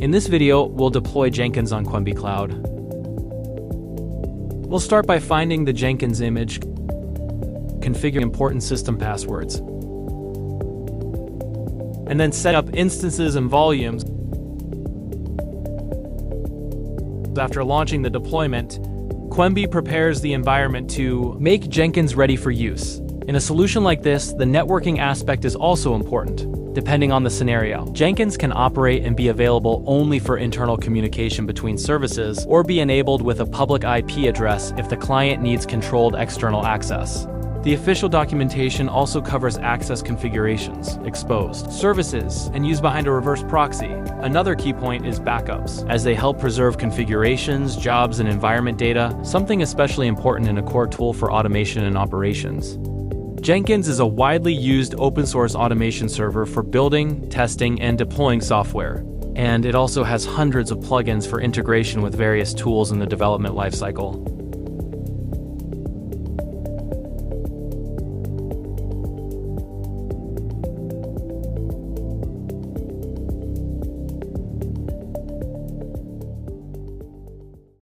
In this video, we'll deploy Jenkins on Cuemby Cloud. We'll start by finding the Jenkins image, configuring important system passwords, and then set up instances and volumes. After launching the deployment, Cuemby prepares the environment to make Jenkins ready for use. In a solution like this, the networking aspect is also important, depending on the scenario. Jenkins can operate and be available only for internal communication between services, or be enabled with a public IP address if the client needs controlled external access. The official documentation also covers access configurations, exposed services, and used behind a reverse proxy. Another key point is backups, as they help preserve configurations, jobs, and environment data, something especially important in a core tool for automation and operations. Jenkins is a widely used open-source automation server for building, testing, and deploying software, and it also has hundreds of plugins for integration with various tools in the development lifecycle.